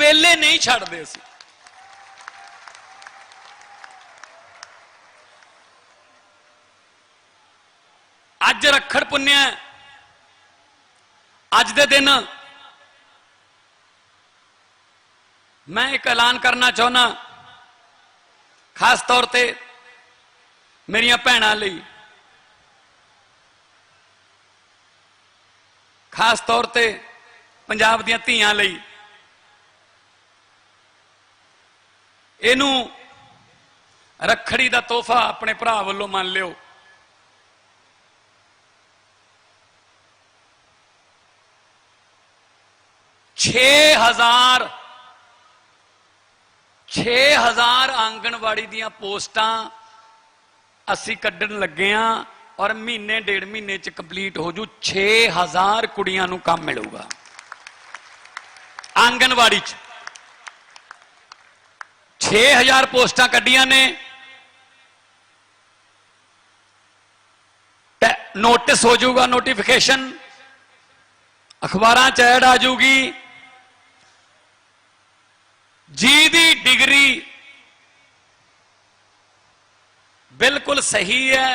वेले नहीं छड्डदे सी। अज रखड़ पुन्निया, अज दे दिन मैं एक ऐलान करना चाहना, खास तौर पे मेरिया भैणां लई, खास तौर पे पंजाब दीयां धीआं लई। इनू रखड़ी दा तोहफा अपने भरा वल्लों मान लियो। छे हजार आंगनवाड़ी दियां पोस्टां असी कड्ढण लगे हां और महीने डेढ़ महीने च कंप्लीट हो जू। 6000 कुड़ियां नूं काम मिलूगा आंगनवाड़ी च। 6000 पोस्टां कड्ढियां ने, नोटिस हो जाऊगा, नोटिफिकेशन अखबारां च ऐड आ जाऊगी। जी दी डिग्री बिल्कुल सही है,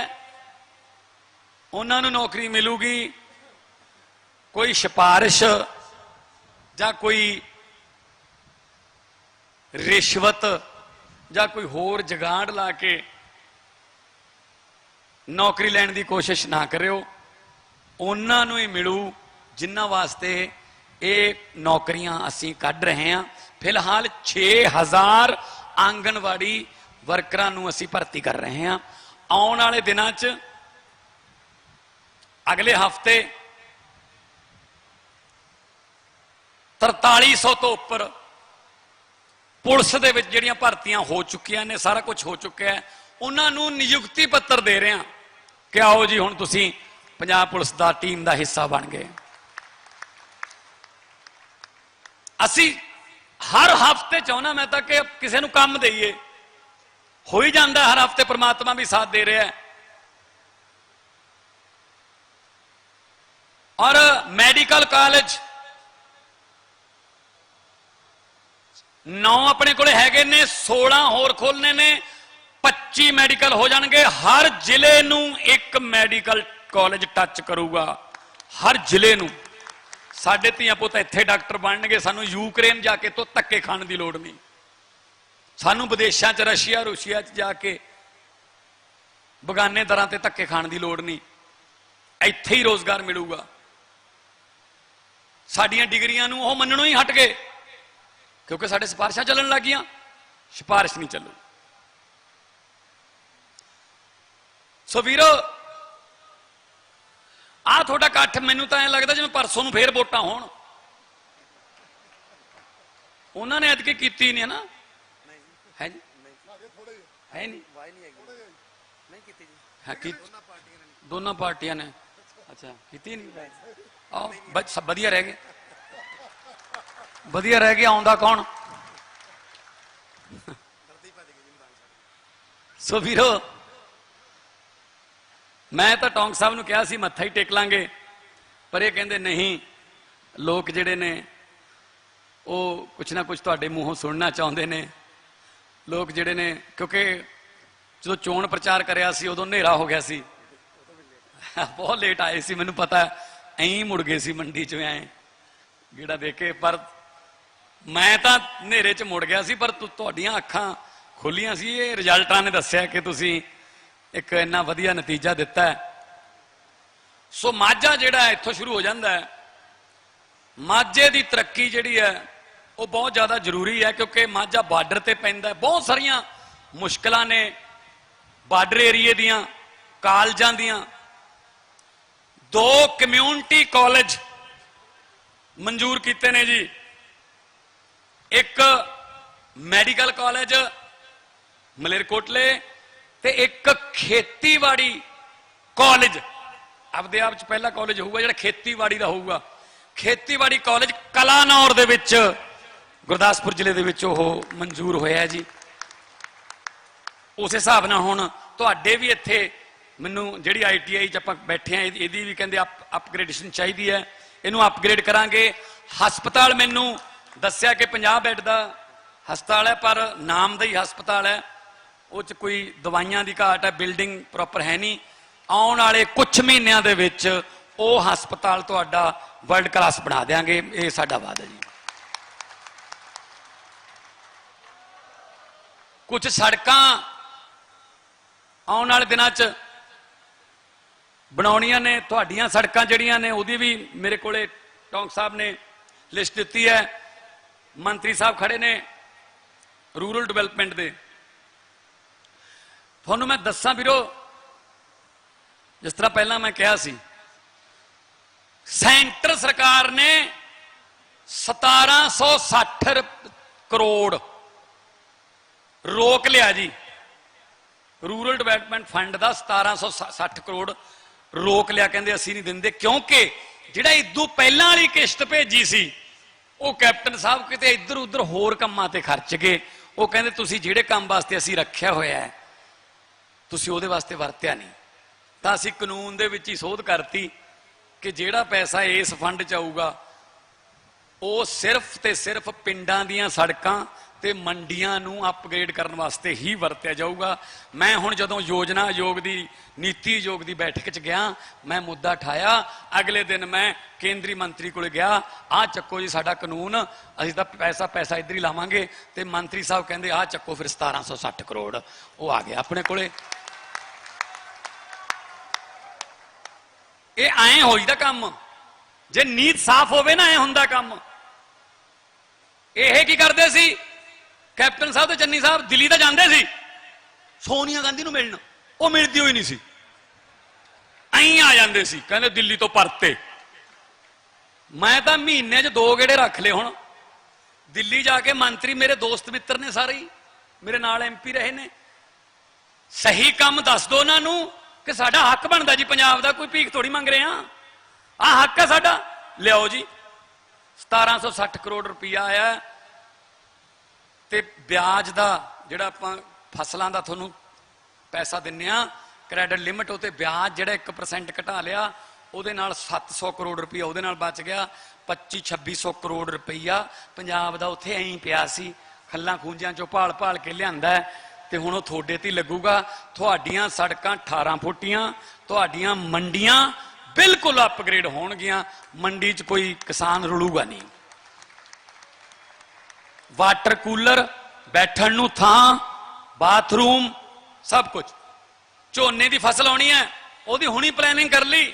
उन्होंने नौकरी मिलूगी। कोई सिफारिश या कोई रिश्वत या कोई होर जगाड़ ला के नौकरी लैण की कोशिश ना करियो। उन्होंने ही मिलू जिन्हां वास्ते ये नौकरियां असीं कढ रहे हैं। फिलहाल 6000 आंगनवाड़ी वर्करां नूं असीं भर्ती कर रहे हैं। आउण वाले दिनां च अगले हफ्ते 4300 तो उपर पुलिस दे विच जिहड़ियां भर्तियां हो चुकियां ने, सारा कुछ हो चुका है। उन्होंने नियुक्ति पत्र दे रहे हैं कि आओ जी हुण तुसीं पंजाब पुलिस दा टीम दा हिस्सा बन गए। असी हर हफ्ते चाहना, मैं तो कि किसी को काम देईए, हो ही जाता हर हफ्ते, परमात्मा भी साथ दे रहा है। और मेडिकल कॉलेज 9 अपने को हैगे ने, 16 होर खोलने ने, 25 मेडिकल हो जाएंगे। हर जिले नूं एक मेडिकल कॉलेज टच करूगा, हर जिले नूं। साडे धीआं पुत्त इत्थे डॉक्टर बनणगे, सानूं यूक्रेन जाके तो धक्के खाण दी लोड़ नहीं, सानूं विदेशां च रशिया रूशिया च जाके बगाने दरां ते धक्के खाण दी लोड़ नहीं, इत्थे ही रोजगार मिलूगा। साडियां डिग्रियां नूं ओह मन्नणों ही हट गए क्योंकि साडे सिफारिशां चलन लग गईयां। सिफारिश नहीं चलू। सो वीरो, आ थोड़ा कट्ठ मैनू तो ऐ लगता जिवें परसों नूं फिर वोटां होण। उन्होंने ऐतकी कीती नहीं है ना, है जी, है नहीं, है की दोनों पार्टियां ने। अच्छा कीती नहीं, आओ सब वधिया रह गए, वधिया रह गया। आउंदा कौन? सो वीरो, मैं तो टोंक साहब नूं कहा सी मत्था ही टेक लांगे, पर ये कहंदे नहीं, लोग जिहड़े ने वो कुछ ना कुछ तुहाडे मूहों सुनना चाहुंदे ने। लोग जिहड़े ने, क्योंकि जो चोण प्रचार करिया सी उदों नेरा हो गया सी, बहुत लेट आए सी, मैनूं पता, ऐं मुड़ गए सी मंडी चों ऐ गेड़ा देके। पर मैं तो नेरे च मुड़ गया सी, पर तुहाडीआं अखां खुलियां सी। ये रिजल्टां ने दस्सिया कि तुसीं एक इन्ना वधिया नतीजा दिता है। सो माझा जिहड़ा इत्थों शुरू हो जाता है। माझे की तरक्की जिहड़ी है वो बहुत ज़्यादा जरूरी है, क्योंकि माझा बार्डर ते पैंदा है। बहुत सारिया मुश्किलां ने बार्डर एरिए दियां, कालजां दियां। 2 कम्यूनिटी कॉलेज मंजूर किए ने जी। एक मैडिकल कॉलेज मलेरकोटले ते एक खेतीबाड़ी कॉलेज आपदे आप च पहला कॉलेज होगा जिहड़ा खेतीबाड़ी का होगा। खेतीबाड़ी कॉलेज कलानौर दे विच गुरदासपुर जिले दे विच ओह मंजूर होया जी। उस हिसाब नाल हुण तुहाडे भी इत्थे मैनूं जिहड़ी ITI च आपां बैठे हैं इहदी भी कहंदे अपग्रेडेशन चाहिदी है, इहनूं अपग्रेड करांगे। हस्पताल मैनूं ਦੱਸਿਆ ਕਿ 50 ਬੈੱਡ ਦਾ ਹਸਪਤਾਲ ਹੈ, ਪਰ ਨਾਮਦੇਹੀ ਹਸਪਤਾਲ ਹੈ, ਉਹ 'ਚ ਕੋਈ ਦਵਾਈਆਂ ਦੀ ਘਾਟ ਹੈ, ਬਿਲਡਿੰਗ ਪ੍ਰੋਪਰ ਹੈ ਨਹੀਂ। ਆਉਣ ਵਾਲੇ ਕੁਝ ਮਹੀਨਿਆਂ ਦੇ ਵਿੱਚ ਉਹ ਹਸਪਤਾਲ ਤੁਹਾਡਾ ਵਰਲਡ ਕਲਾਸ ਬਣਾ ਦੇਵਾਂਗੇ, ਇਹ ਸਾਡਾ ਵਾਅਦਾ ਜੀ। ਕੁਝ ਸੜਕਾਂ ਆਉਣ ਵਾਲੇ ਦਿਨਾਂ 'ਚ ਬਣਾਉਣੀਆਂ ਨੇ, ਤੁਹਾਡੀਆਂ ਸੜਕਾਂ ਜਿਹੜੀਆਂ ਨੇ ਉਹਦੀ ਵੀ ਮੇਰੇ ਕੋਲੇ ਟੌਂਕ ਸਾਹਿਬ ਨੇ ਲਿਸਟ ਦਿੱਤੀ ਹੈ। ਮੰਤਰੀ ਸਾਹਿਬ ਖੜੇ ਨੇ ਰੂਰਲ ਡਿਵੈਲਪਮੈਂਟ ਦੇ। ਤੁਹਾਨੂੰ ਮੈਂ ਦੱਸਾਂ ਵੀਰੋ, ਜਿਸ ਤਰ੍ਹਾਂ ਪਹਿਲਾਂ ਮੈਂ ਕਿਹਾ ਸੀ, ਸੈਂਟਰ ਸਰਕਾਰ ਨੇ 1760 ਕਰੋੜ ਰੋਕ ਲਿਆ ਜੀ। ਰੂਰਲ ਡਿਵੈਲਪਮੈਂਟ ਫੰਡ ਦਾ 1760 ਕਰੋੜ ਰੋਕ ਲਿਆ, ਕਹਿੰਦੇ ਅਸੀਂ ਨਹੀਂ ਦਿੰਦੇ, ਕਿਉਂਕਿ ਜਿਹੜਾ ਇਦੋਂ ਪਹਿਲਾਂ ਵਾਲੀ ਕਿਸ਼ਤ ਭੇਜੀ ਸੀ ਉਹ ਕੈਪਟਨ ਸਾਹਿਬ ਕਿਤੇ ਇੱਧਰ ਉੱਧਰ ਹੋਰ ਕੰਮਾਂ ਤੇ ਖਰਚ ਗਏ। ਉਹ ਕਹਿੰਦੇ ਤੁਸੀਂ ਜਿਹੜੇ ਕੰਮ ਵਾਸਤੇ ਅਸੀਂ ਰੱਖਿਆ ਹੋਇਆ ਹੈ ਤੁਸੀਂ ਉਹਦੇ ਵਾਸਤੇ ਵਰਤਿਆ ਨਹੀਂ। ਤਾਂ ਅਸੀਂ ਕਾਨੂੰਨ ਦੇ ਵਿੱਚ ਹੀ ਸੋਧ ਕਰਤੀ ਕਿ ਜਿਹੜਾ ਪੈਸਾ ਇਸ ਫੰਡ 'ਚ ਆਊਗਾ ਉਹ ਸਿਰਫ ਤੇ ਸਿਰਫ ਪਿੰਡਾਂ ਦੀਆਂ ਸੜਕਾਂ ਤੇ ਮੰਡੀਆਂ ਨੂੰ ਅਪਗ੍ਰੇਡ ਕਰਨ ਵਾਸਤੇ ਹੀ ਵਰਤਿਆ ਜਾਊਗਾ। ਮੈਂ ਹੁਣ ਜਦੋਂ ਯੋਜਨਾ ਆਯੋਗ ਦੀ ਨੀਤੀ ਆਯੋਗ ਦੀ ਬੈਠਕ 'ਚ ਗਿਆ, ਮੈਂ ਮੁੱਦਾ ਉਠਾਇਆ। ਅਗਲੇ ਦਿਨ ਮੈਂ ਕੇਂਦਰੀ ਮੰਤਰੀ ਕੋਲ ਗਿਆ, ਆਹ ਚੱਕੋ ਜੀ ਸਾਡਾ ਕਾਨੂੰਨ, ਅਸੀਂ ਤਾਂ ਪੈਸਾ ਇੱਧਰ ਹੀ ਲਾਵਾਂਗੇ। ਤੇ ਮੰਤਰੀ ਸਾਹਿਬ ਕਹਿੰਦੇ ਆਹ ਚੱਕੋ ਫਿਰ 1760 ਕਰੋੜ ਉਹ ਆ ਗਿਆ ਆਪਣੇ ਕੋਲੇ। ਇਹ ਐਂ ਹੋਈਦਾ ਕੰਮ, ਜੇ ਨੀਤ ਸਾਫ਼ ਹੋਵੇ ਨਾ ਐਂ ਹੁੰਦਾ ਕੰਮ। ਇਹ ਕੀ ਕਰਦੇ ਸੀ ਕੈਪਟਨ ਸਾਹਿਬ ਤੇ ਚੰਨੀ ਸਾਹਿਬ, ਦਿੱਲੀ ਤਾਂ ਜਾਂਦੇ ਸੀ ਸੋਨੀਆ ਗਾਂਧੀ ਨੂੰ ਮਿਲਣ, ਉਹ ਮਿਲਦੀ ਹੋਈ ਨਹੀਂ ਸੀ, ਐਂ ਆ ਜਾਂਦੇ ਸੀ, ਕਹਿੰਦੇ ਦਿੱਲੀ ਤੋਂ ਪਰਤੇ। ਮੈਂ ਤਾਂ ਮਹੀਨੇ 'ਚ 2 ਗੇੜੇ ਰੱਖ ਲਏ। ਹੁਣ ਦਿੱਲੀ ਜਾ ਕੇ ਮੰਤਰੀ ਮੇਰੇ ਦੋਸਤ ਮਿੱਤਰ ਨੇ, ਸਾਰੇ ਹੀ ਮੇਰੇ ਨਾਲ MP ਰਹੇ ਨੇ। ਸਹੀ ਕੰਮ ਦੱਸ ਦੋ ਉਹਨਾਂ ਨੂੰ ਕਿ ਸਾਡਾ ਹੱਕ ਬਣਦਾ ਜੀ ਪੰਜਾਬ ਦਾ, ਕੋਈ ਭੀਖ ਥੋੜੀ ਮੰਗ ਰਹੇ ਆ, ਆਹ ਹੱਕ ਹੈ ਸਾਡਾ, ਲਿਆਓ ਜੀ। 1760 ਕਰੋੜ ਰੁਪਈਆ ਆਇਆ ਤੇ ਵਿਆਜ ਦਾ ਜਿਹੜਾ ਆਪਾਂ ਫਸਲਾਂ ਦਾ ਤੁਹਾਨੂੰ ਪੈਸਾ ਦਿੰਨੇ ਆ, ਕ੍ਰੈਡਿਟ ਲਿਮਿਟ, ਉਹ ਤੇ ਵਿਆਜ ਜਿਹੜਾ 1% ਘਟਾ ਲਿਆ, ਉਹਦੇ ਨਾਲ 700 ਕਰੋੜ ਰੁਪਈਆ ਉਹਦੇ ਨਾਲ ਬਚ ਗਿਆ। 2500-2600 ਕਰੋੜ ਰੁਪਈਆ ਪੰਜਾਬ ਦਾ ਉੱਥੇ ਐਂ ਪਿਆ ਸੀ, ਖੱਲਾਂ ਖੂੰਜਾਂ ਚੋਂ ਭਾਲ ਭਾਲ ਕੇ ਲਿਆਂਦਾ ਤੇ ਹੁਣ ਉਹ ਤੁਹਾਡੇ ਤੇ ਲੱਗੂਗਾ। ਤੁਹਾਡੀਆਂ ਸੜਕਾਂ 18 ਫੁੱਟੀਆਂ, ਤੁਹਾਡੀਆਂ ਮੰਡੀਆਂ ਬਿਲਕੁਲ ਅਪਗ੍ਰੇਡ ਹੋਣਗੀਆਂ, ਮੰਡੀ 'ਚ ਕੋਈ ਕਿਸਾਨ ਰੁਲੂਗਾ ਨਹੀਂ। ਵਾਟਰ ਕੂਲਰ, ਬੈਠਣ ਨੂੰ ਥਾਂ, ਬਾਥਰੂਮ, ਸਭ ਕੁਝ। ਝੋਨੇ ਦੀ ਫਸਲ ਆਉਣੀ ਹੈ, ਉਹਦੀ ਹੁਣੀ ਪਲੈਨਿੰਗ ਕਰ ਲਈ।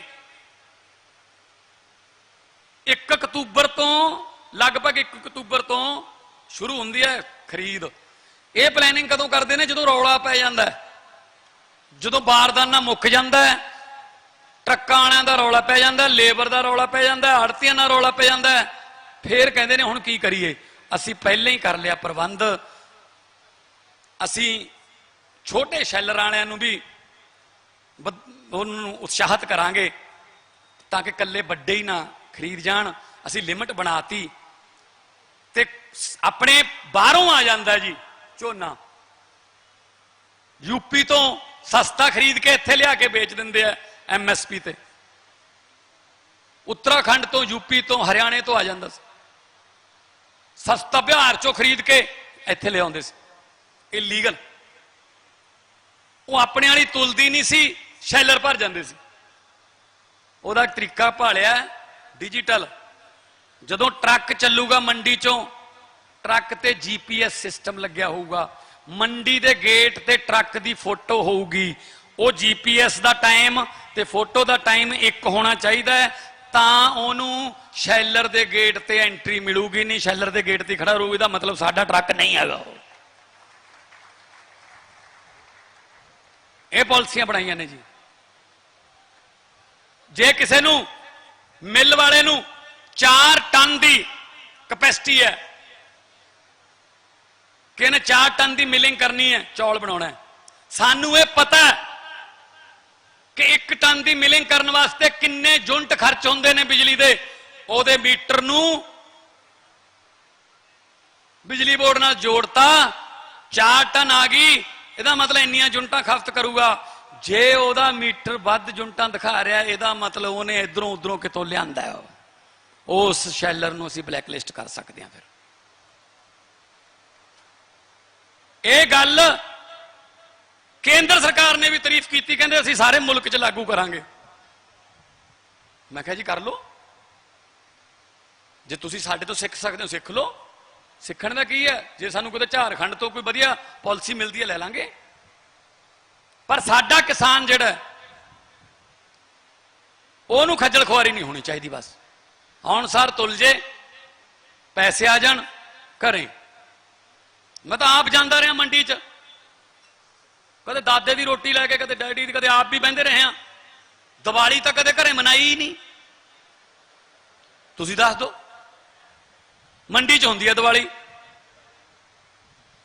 1 ਅਕਤੂਬਰ ਤੋਂ ਲਗਭਗ 1 ਅਕਤੂਬਰ ਤੋਂ ਸ਼ੁਰੂ ਹੁੰਦੀ ਹੈ ਖਰੀਦ। ਇਹ ਪਲੈਨਿੰਗ ਕਦੋਂ ਕਰਦੇ ਨੇ? ਜਦੋਂ ਰੌਲਾ ਪੈ ਜਾਂਦਾ, ਜਦੋਂ ਬਾਰਦਾਨਾ ਮੁੱਕ ਜਾਂਦਾ, ਟਰੱਕਾਂ ਵਾਲਿਆਂ ਦਾ ਰੌਲਾ ਪੈ ਜਾਂਦਾ, ਲੇਬਰ ਦਾ ਰੌਲਾ ਪੈ ਜਾਂਦਾ, ਆੜ੍ਹਤੀਆਂ ਦਾ ਰੌਲਾ ਪੈ ਜਾਂਦਾ, ਫੇਰ ਕਹਿੰਦੇ ਨੇ ਹੁਣ ਕੀ ਕਰੀਏ। ਅਸੀਂ ਪਹਿਲਾਂ ਹੀ ਕਰ ਲਿਆ ਪ੍ਰਬੰਧ। ਅਸੀਂ ਛੋਟੇ ਸ਼ੈਲਰ ਵਾਲਿਆਂ ਨੂੰ ਵੀ ਉਹਨੂੰ ਉਤਸ਼ਾਹਿਤ ਕਰਾਂਗੇ ਤਾਂ ਕਿ ਇਕੱਲੇ ਵੱਡੇ ਹੀ ਨਾ ਖਰੀਦ ਜਾਣ। ਅਸੀਂ ਲਿਮਟ ਬਣਾਤੀ ਤੇ ਆਪਣੇ ਬਾਹਰੋਂ ਆ ਜਾਂਦਾ ਜੀ ਝੋਨਾ, ਯੂਪੀ ਤੋਂ ਸਸਤਾ ਖਰੀਦ ਕੇ ਇੱਥੇ ਲਿਆ ਕੇ ਵੇਚ ਦਿੰਦੇ ਆ MSP ਤੇ। ਉੱਤਰਾਖੰਡ ਤੋਂ, ਯੂਪੀ ਤੋਂ, ਹਰਿਆਣੇ ਤੋਂ ਆ ਜਾਂਦਾ ਸੀ, ਸਸਤਾ ਬਿਹਾਰ ਚੋਂ ਖਰੀਦ ਕੇ ਇੱਥੇ ਲਿਆਉਂਦੇ ਸੀ ਇਲੀਗਲ। ਉਹ ਆਪਣੇ ਵਾਲੀ ਤੁਲਦੀ ਨਹੀਂ ਸੀ, ਸ਼ੈਲਰ ਭਰ ਜਾਂਦੇ ਸੀ। ਉਹਦਾ ਤਰੀਕਾ ਭਾਲਿਆ ਡਿਜੀਟਲ। ਜਦੋਂ ਟਰੱਕ ਚੱਲੂਗਾ ਮੰਡੀ ਚੋਂ, ਟਰੱਕ ਤੇ GPS ਸਿਸਟਮ ਲੱਗਿਆ ਹੋਊਗਾ, ਮੰਡੀ ਦੇ ਗੇਟ ਤੇ ਟਰੱਕ ਦੀ ਫੋਟੋ ਹੋਊਗੀ। ਉਹ GPS ਦਾ ਟਾਈਮ ਤੇ ਫੋਟੋ ਦਾ ਟਾਈਮ ਇੱਕ ਹੋਣਾ ਚਾਹੀਦਾ ਹੈ, ਤਾਂ ਉਹਨੂੰ ਸ਼ੈਲਰ ਦੇ ਗੇਟ ਤੇ ਐਂਟਰੀ ਮਿਲੂਗੀ। ਨਹੀਂ ਸ਼ੈਲਰ ਦੇ ਗੇਟ ਤੇ ਖੜਾ ਰਹੂ, ਇਹਦਾ ਮਤਲਬ ਸਾਡਾ ਟਰੱਕ ਨਹੀਂ ਹੈਗਾ। ਇਹ ਪਾਲਿਸੀਆਂ ਬਣਾਈਆਂ ਨੇ ਜੀ। ਜੇ ਕਿਸੇ ਨੂੰ, ਮਿੱਲ ਵਾਲੇ ਨੂੰ 4 ਟਨ ਦੀ ਕਪੈਸਿਟੀ ਹੈ ਕਿ ਇਹਨੇ 4 ਟਨ ਦੀ ਮਿਲਿੰਗ ਕਰਨੀ ਹੈ, ਚੌਲ ਬਣਾਉਣਾ, ਸਾਨੂੰ ਇਹ ਪਤਾ ਕਿ 1 ਟਨ ਦੀ ਮਿਲਿੰਗ ਕਰਨ ਵਾਸਤੇ ਕਿੰਨੇ ਯੂਨਿਟ ਖਰਚ ਹੁੰਦੇ ਨੇ ਬਿਜਲੀ ਦੇ। ਉਹਦੇ ਮੀਟਰ ਨੂੰ ਬਿਜਲੀ ਬੋਰਡ ਨਾਲ ਜੋੜਤਾ, 4 ਟਨ ਆ ਗਈ, ਇਹਦਾ ਮਤਲਬ ਇੰਨੀਆਂ ਯੂਨਿਟਾਂ ਖਪਤ ਕਰੂਗਾ। ਜੇ ਉਹਦਾ ਮੀਟਰ ਵੱਧ ਯੂਨਿਟਾਂ ਦਿਖਾ ਰਿਹਾ, ਇਹਦਾ ਮਤਲਬ ਉਹਨੇ ਇਧਰੋਂ ਉਧਰੋਂ ਕਿਤੋਂ ਲਿਆਂਦਾ। ਉਸ ਸ਼ੈਲਰ ਨੂੰ ਅਸੀਂ ਬਲੈਕਲਿਸਟ ਕਰ ਸਕਦੇ ਹਾਂ। ਫਿਰ ਇਹ ਗੱਲ ਕੇਂਦਰ ਸਰਕਾਰ ਨੇ ਵੀ ਤਾਰੀਫ ਕੀਤੀ, ਕਹਿੰਦੇ ਅਸੀਂ ਸਾਰੇ ਮੁਲਕ 'ਚ ਲਾਗੂ ਕਰਾਂਗੇ। ਮੈਂ ਕਿਹਾ ਜੀ ਕਰ ਲਓ, ਜੇ ਤੁਸੀਂ ਸਾਡੇ ਤੋਂ ਸਿੱਖ ਸਕਦੇ ਹੋ ਸਿੱਖ ਲਓ, ਸਿੱਖਣ ਦਾ ਕੀ ਹੈ। ਜੇ ਸਾਨੂੰ ਕਿਤੇ ਝਾਰਖੰਡ ਤੋਂ ਕੋਈ ਵਧੀਆ ਪਾਲਿਸੀ ਮਿਲਦੀ ਹੈ ਲੈ ਲਾਂਗੇ, ਪਰ ਸਾਡਾ ਕਿਸਾਨ ਜਿਹੜਾ ਉਹਨੂੰ ਖੱਜਲ ਖੁਆਰੀ ਨਹੀਂ ਹੋਣੀ ਚਾਹੀਦੀ। ਬਸ ਹੁਣ ਸਾਰ ਤੁਲ ਜੇ, ਪੈਸੇ ਆ ਜਾਣ ਘਰੇ। ਮੈਂ ਤਾਂ ਆਪ ਜਾਂਦਾ ਰਿਹਾ ਮੰਡੀ 'ਚ, ਕਦੇ ਦਾਦੇ ਦੀ ਰੋਟੀ ਲੈ ਕੇ, ਕਦੇ ਡੈਡੀ ਦੀ, ਕਦੇ ਆਪ ਵੀ ਬਹਿੰਦੇ ਰਹੇ ਆ। ਦੀਵਾਲੀ ਤਾਂ ਕਦੇ ਘਰੇ ਮਨਾਈ ਹੀ ਨਹੀਂ। ਤੁਸੀਂ ਦੱਸ ਦਿਓ, ਮੰਡੀ 'ਚ ਹੁੰਦੀ ਹੈ ਦੀਵਾਲੀ,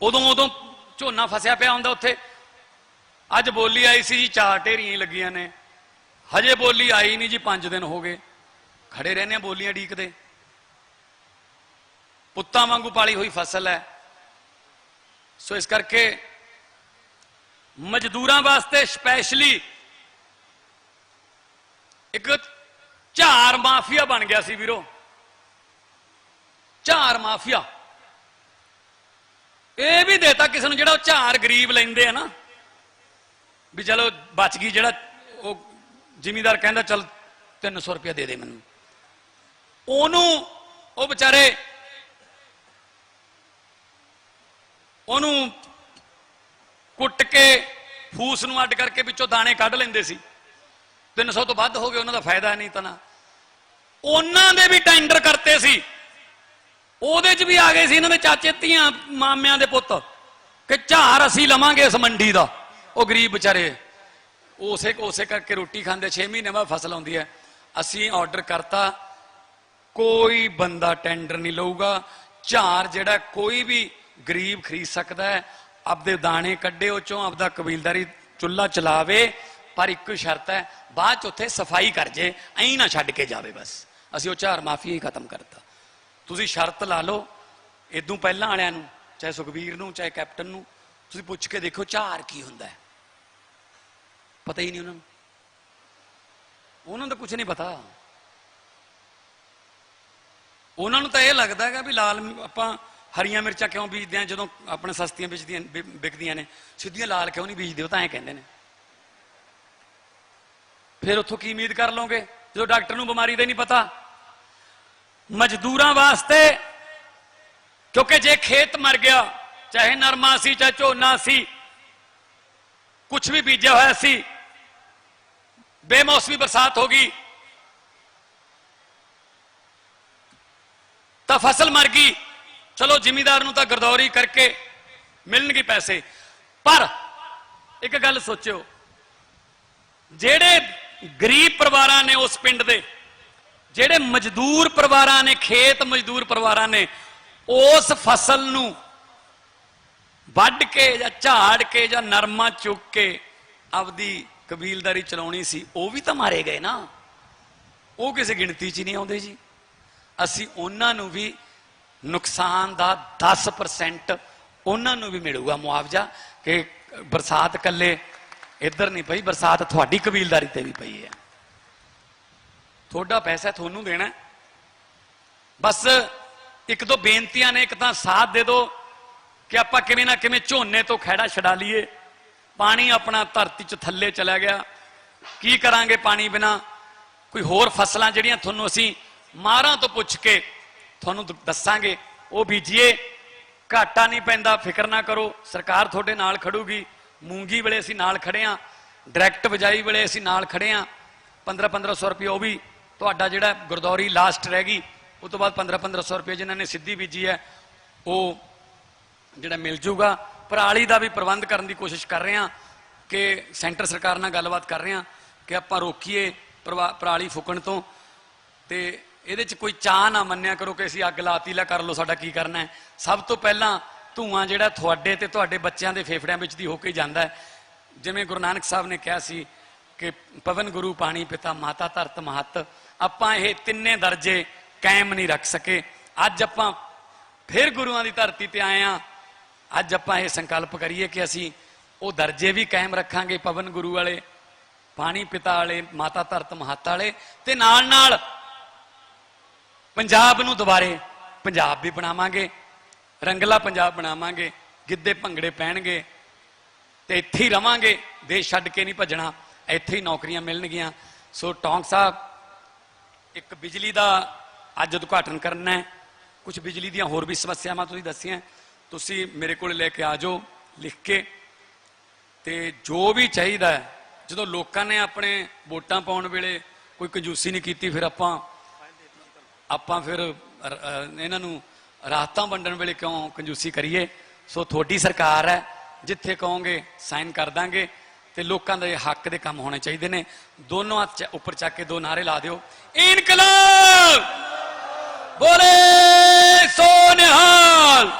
ਉਦੋਂ ਝੋਨਾ ਫਸਿਆ ਪਿਆ ਹੁੰਦਾ ਉੱਥੇ। ਅੱਜ ਬੋਲੀ ਆਈ ਸੀ ਜੀ, 4 ਢੇਰੀਆਂ ਹੀ ਲੱਗੀਆਂ ਨੇ, ਹਜੇ ਬੋਲੀ ਆਈ ਨਹੀਂ ਜੀ, 5 ਦਿਨ ਹੋ ਗਏ ਖੜੇ ਰਹਿੰਦੇ ਆ ਬੋਲੀਆਂ ਡੀਕਦੇ। ਪੁੱਤਾਂ ਵਾਂਗੂ ਪਾਲੀ ਹੋਈ ਫਸਲ ਹੈ। ਸੋ ਇਸ ਕਰਕੇ ਮਜ਼ਦੂਰਾਂ ਵਾਸਤੇ ਸਪੈਸ਼ਲੀ ਇੱਕ ਝਾਰ ਮਾਫੀਆ ਬਣ ਗਿਆ ਸੀ ਵੀਰੋ, ਝਾਰ ਮਾਫੀਆ। ਇਹ ਵੀ ਦੇਤਾ ਕਿਸੇ ਨੂੰ ਜਿਹੜਾ ਉਹ ਝਾਰ ਗਰੀਬ ਲੈਂਦੇ ਆ ਨਾ, ਵੀ ਚਲੋ ਬਚ ਗਈ। ਜਿਹੜਾ ਉਹ ਜ਼ਿਮੀਂਦਾਰ ਕਹਿੰਦਾ ਚਲ 300 ਰੁਪਇਆ ਦੇ ਦੇ ਮੈਨੂੰ, ਉਹਨੂੰ ਉਹ ਵਿਚਾਰੇ ਉਹਨੂੰ ਕੁੱਟ ਕੇ ਫੂਸ ਨੂੰ ਅੱਡ ਕਰਕੇ ਵਿੱਚੋਂ ਦਾਣੇ ਕੱਢ ਲੈਂਦੇ ਸੀ। 300 ਤੋਂ ਵੱਧ ਹੋ ਗਏ, ਉਹਨਾਂ ਦਾ ਫਾਇਦਾ ਨਹੀਂ ਤਾਂ ਨਾ। ਉਹਨਾਂ ਦੇ ਵੀ ਟੈਂਡਰ ਕਰਤੇ ਸੀ, ਉਹਦੇ 'ਚ ਵੀ ਆ ਗਏ ਸੀ ਇਹਨਾਂ ਦੇ ਚਾਚੇ ਧੀਆਂ ਮਾਮਿਆਂ ਦੇ ਪੁੱਤ ਕਿ ਝਾਰ ਅਸੀਂ ਲਵਾਂਗੇ ਇਸ ਮੰਡੀ ਦਾ। ਉਹ ਗਰੀਬ ਵਿਚਾਰੇ ਉਸੇ ਕਰਕੇ ਰੋਟੀ ਖਾਂਦੇ। 6 ਮਹੀਨੇ ਬਾਅਦ ਫਸਲ ਆਉਂਦੀ ਹੈ। ਅਸੀਂ ਆਰਡਰ ਕਰਤਾ, ਕੋਈ ਬੰਦਾ ਟੈਂਡਰ ਨਹੀਂ ਲਊਗਾ। ਝਾਰ ਜਿਹੜਾ ਕੋਈ ਵੀ ਗਰੀਬ ਖਰੀਦ ਸਕਦਾ ਹੈ, ਆਪਦੇ ਦਾਣੇ ਕੱਢੇ ਉਹ ਚੋਂ, ਆਪਦਾ ਕਬੀਲਦਾਰੀ ਚੁੱਲ੍ਹਾ ਚਲਾਵੇ, ਪਰ ਇੱਕ ਸ਼ਰਤ ਹੈ, ਬਾਅਦ 'ਚ ਉੱਥੇ ਸਫਾਈ ਕਰ ਜੇ, ਐਂ ਨਾ ਛੱਡ ਕੇ ਜਾਵੇ। ਬਸ ਅਸੀਂ ਉਹ ਝਾਰ ਮਾਫੀਆ ਹੀ ਖਤਮ ਕਰਤਾ। ਤੁਸੀਂ ਸ਼ਰਤ ਲਾ ਲਓ ਇਦੋਂ ਪਹਿਲਾਂ ਵਾਲਿਆਂ ਨੂੰ, ਚਾਹੇ ਸੁਖਬੀਰ ਨੂੰ ਚਾਹੇ ਕੈਪਟਨ ਨੂੰ, ਤੁਸੀਂ ਪੁੱਛ ਕੇ ਦੇਖੋ ਝਾਰ ਕੀ ਹੁੰਦਾ ਹੈ। ਪਤਾ ਹੀ ਨਹੀਂ ਉਹਨਾਂ ਨੂੰ ਤਾਂ ਕੁਝ ਨਹੀਂ ਪਤਾ। ਉਹਨਾਂ ਨੂੰ ਤਾਂ ਇਹ ਲੱਗਦਾ ਹੈਗਾ ਵੀ ਲਾਲ ਆਪਾਂ ਹਰੀਆਂ ਮਿਰਚਾਂ ਕਿਉਂ ਬੀਜਦੇ ਆ, ਜਦੋਂ ਆਪਣੇ ਸਸਤੀਆਂ ਵਿਕਦੀਆਂ ਨੇ, ਸਿੱਧੀਆਂ ਲਾਲ ਕਿਉਂ ਨਹੀਂ ਬੀਜਦੇ, ਉਹ ਤਾਂ ਐਂ ਕਹਿੰਦੇ ਨੇ। ਫਿਰ ਉੱਥੋਂ ਕੀ ਉਮੀਦ ਕਰ ਲਓਗੇ ਜਦੋਂ ਡਾਕਟਰ ਨੂੰ ਬਿਮਾਰੀ ਦਾ ਨਹੀਂ ਪਤਾ। ਮਜ਼ਦੂਰਾਂ ਵਾਸਤੇ, ਕਿਉਂਕਿ ਜੇ ਖੇਤ ਮਰ ਗਿਆ, ਚਾਹੇ ਨਰਮਾ ਸੀ ਚਾਹੇ ਝੋਨਾ ਸੀ, ਕੁਝ ਵੀ ਬੀਜਿਆ ਹੋਇਆ ਸੀ, ਬੇਮੌਸਮੀ ਬਰਸਾਤ ਹੋ ਗਈ ਤਾਂ ਫਸਲ ਮਰ ਗਈ। ਚਲੋ ਜ਼ਿਮੀਂਦਾਰ ਨੂੰ ਤਾਂ ਗਰਦੌਰੀ ਕਰਕੇ ਮਿਲਣਗੇ ਪੈਸੇ, ਪਰ ਇੱਕ ਗੱਲ ਸੋਚਿਓ, ਜਿਹੜੇ ਗਰੀਬ ਪਰਿਵਾਰਾਂ ਨੇ ਉਸ ਪਿੰਡ ਦੇ, ਜਿਹੜੇ ਮਜ਼ਦੂਰ ਪਰਿਵਾਰਾਂ ਨੇ, ਖੇਤ ਮਜ਼ਦੂਰ ਪਰਿਵਾਰਾਂ ਨੇ, ਉਸ ਫਸਲ ਨੂੰ ਵੱਢ ਕੇ ਜਾਂ ਝਾੜ ਕੇ ਜਾਂ ਨਰਮਾ ਚੁੱਕ ਕੇ ਆਪਦੀ ਕਬੀਲਦਾਰੀ ਚਲਾਉਣੀ ਸੀ, ਉਹ ਵੀ ਤਾਂ ਮਾਰੇ ਗਏ ਨਾ। ਉਹ ਕਿਸੇ ਗਿਣਤੀ 'ਚ ਨਹੀਂ ਆਉਂਦੇ ਜੀ। ਅਸੀਂ ਉਹਨਾਂ ਨੂੰ ਵੀ ਨੁਕਸਾਨ ਦਾ 10% ਉਹਨਾਂ ਨੂੰ ਵੀ ਮਿਲੂਗਾ ਮੁਆਵਜ਼ਾ, ਕਿ ਬਰਸਾਤ ਕੱਲੇ ਇੱਧਰ ਨਹੀਂ ਪਈ, ਬਰਸਾਤ ਤੁਹਾਡੀ ਕਬੀਲਦਾਰੀ ਤੇ ਵੀ ਪਈ ਹੈ। ਤੁਹਾਡਾ ਪੈਸਾ ਤੁਹਾਨੂੰ ਦੇਣਾ। ਬਸ ਇੱਕ ਦੋ ਬੇਨਤੀਆਂ ਨੇ। ਇੱਕ ਤਾਂ ਸਾਥ ਦੇ ਦਿਓ ਕਿ ਆਪਾਂ ਕਿਵੇਂ ਨਾ ਕਿਵੇਂ ਝੋਨੇ ਤੋਂ ਖਹਿੜਾ ਛਡਾ ਲਈਏ। ਪਾਣੀ ਆਪਣਾ ਧਰਤੀ 'ਚ ਥੱਲੇ ਚਲਾ ਗਿਆ, ਕੀ ਕਰਾਂਗੇ ਪਾਣੀ ਬਿਨਾ। ਕੋਈ ਹੋਰ ਫਸਲਾਂ ਜਿਹੜੀਆਂ ਤੁਹਾਨੂੰ ਅਸੀਂ ਮਾਰਾਂ ਤੋਂ ਪੁੱਛ ਕੇ ਤੁਹਾਨੂੰ ਦੱਸਾਂਗੇ, ਉਹ ਬੀਜੀਏ, ਘਾਟਾ ਨਹੀਂ ਪੈਂਦਾ, ਫਿਕਰ ਨਾ ਕਰੋ, ਸਰਕਾਰ ਤੁਹਾਡੇ ਨਾਲ ਖੜੂਗੀ। ਮੂੰਗੀ ਵੇਲੇ ਅਸੀਂ ਨਾਲ ਖੜੇ ਆਂ, ਡਾਇਰੈਕਟ ਬਿਜਾਈ ਵੇਲੇ ਅਸੀਂ ਨਾਲ ਖੜੇ ਆਂ। 1500 ਰੁਪਏ ਉਹ ਵੀ ਤੁਹਾਡਾ ਜਿਹੜਾ ਗਰਦੌਰੀ ਲਾਸਟ ਰਹਿ ਗਈ, ਉਹ ਤੋਂ ਬਾਅਦ 1500 ਰੁਪਏ ਜਿਨ੍ਹਾਂ ਨੇ ਸਿੱਧੀ ਬੀਜੀ ਹੈ ਉਹ ਜਿਹੜਾ ਮਿਲ ਜੂਗਾ। ਪਰਾਲੀ ਦਾ ਵੀ ਪ੍ਰਬੰਧ ਕਰਨ ਦੀ ਕੋਸ਼ਿਸ਼ ਕਰ ਰਹੇ ਹਾਂ ਕਿ ਸੈਂਟਰ ਸਰਕਾਰ ਨਾਲ ਗੱਲਬਾਤ ਕਰ ਰਹੇ ਹਾਂ ਕਿ ਆਪਾਂ ਰੋਕੀਏ ਪਰਾਲੀ ਫੂਕਣ ਤੋਂ। ਤੇ ਇਹਦੇ 'ਚ ਕੋਈ ਚਾਹ ਨਾ ਮੰਨਿਆ ਕਰੋ ਕਿ ਅਸੀਂ ਅੱਗ ਲਾਤੀ, ਲੈ ਕਰ ਲਓ, ਸਾਡਾ ਕੀ ਕਰਨਾ ਹੈ। ਸਭ ਤੋਂ ਪਹਿਲਾਂ ਧੂਆਂ ਜਿਹੜਾ ਤੁਹਾਡੇ ਤੇ ਤੁਹਾਡੇ ਬੱਚਿਆਂ ਦੇ ਫੇਫੜਿਆਂ ਵਿੱਚ ਦੀ ਹੋ ਕੇ ਜਾਂਦਾ ਹੈ। ਜਿਵੇਂ ਗੁਰੂ ਨਾਨਕ ਸਾਹਿਬ ਨੇ ਕਿਹਾ ਸੀ ਕਿ ਪਵਨ ਗੁਰੂ ਪਾਣੀ ਪਿਤਾ ਮਾਤਾ ਧਰਤ ਮਹੱਤ, ਆਪਾਂ ਇਹ ਤਿੰਨੇ ਦਰਜੇ ਕਾਇਮ ਨਹੀਂ ਰੱਖ ਸਕੇ। ਅੱਜ ਆਪਾਂ ਫਿਰ ਗੁਰੂਆਂ ਦੀ ਧਰਤੀ ਤੇ ਆਏ ਹਾਂ। ਅੱਜ ਆਪਾਂ ਇਹ ਸੰਕਲਪ ਕਰੀਏ ਕਿ ਅਸੀਂ ਉਹ ਦਰਜੇ ਵੀ ਕਾਇਮ ਰੱਖਾਂਗੇ, ਪਵਨ ਗੁਰੂ ਵਾਲੇ, ਪਾਣੀ ਪਿਤਾ ਵਾਲੇ, ਮਾਤਾ ਧਰਤ ਮਹੱਤ ਵਾਲੇ, ਤੇ ਨਾਲ ਨਾਲ ਪੰਜਾਬ ਨੂੰ ਦੁਬਾਰੇ ਪੰਜਾਬ ਵੀ ਬਣਾਵਾਂਗੇ, ਰੰਗਲਾ ਪੰਜਾਬ ਬਣਾਵਾਂਗੇ। ਗਿੱਧੇ ਭੰਗੜੇ ਪੈਣਗੇ ਤੇ ਇੱਥੇ ਹੀ ਰਵਾਂਗੇ, ਦੇਸ਼ ਛੱਡ ਕੇ ਨਹੀਂ ਭੱਜਣਾ, ਇੱਥੇ ਹੀ ਨੌਕਰੀਆਂ ਮਿਲਣਗੀਆਂ। ਸੋ ਟੌਂਕ ਸਾਹਿਬ, ਇੱਕ ਬਿਜਲੀ ਦਾ ਅੱਜ ਉਦਘਾਟਨ ਕਰਨਾ ਹੈ, ਕੁਝ ਬਿਜਲੀ ਦੀਆਂ ਹੋਰ ਵੀ ਸਮੱਸਿਆਵਾਂ ਤੁਸੀਂ ਦੱਸੀਆਂ, ਤੁਸੀਂ ਮੇਰੇ ਕੋਲ ਲੈ ਕੇ ਆ ਜਾਓ ਲਿਖ ਕੇ। ਤੇ ਜੋ ਵੀ ਚਾਹੀਦਾ ਹੈ, ਜਦੋਂ ਲੋਕਾਂ ਨੇ ਆਪਣੇ ਵੋਟਾਂ ਪਾਉਣ ਵੇਲੇ ਕੋਈ ਕੰਜੂਸੀ ਨਹੀਂ ਕੀਤੀ, ਫਿਰ ਆਪਾਂ ਫਿਰ ਇਹਨਾਂ ਨੂੰ ਰਾਹਤਾਂ ਵੰਡਣ ਵੇਲੇ ਕਿਉਂ ਕੰਜੂਸੀ ਕਰੀਏ। ਸੋ ਤੁਹਾਡੀ ਸਰਕਾਰ ਹੈ, ਜਿੱਥੇ ਕਹੋਗੇ ਸਾਈਨ ਕਰ ਦਾਂਗੇ, ਤੇ ਲੋਕਾਂ ਦੇ ਹੱਕ ਦੇ ਕੰਮ ਹੋਣੇ ਚਾਹੀਦੇ ਨੇ। ਦੋਨੋਂ ਹੱਥ ਉੱਪਰ ਚੱਕ ਕੇ 2 ਨਾਅਰੇ ਲਾ ਦਿਓ, ਇਨਕਲਾਬ ਬੋਲੇ ਸੋ ਨਿਹਾਲ।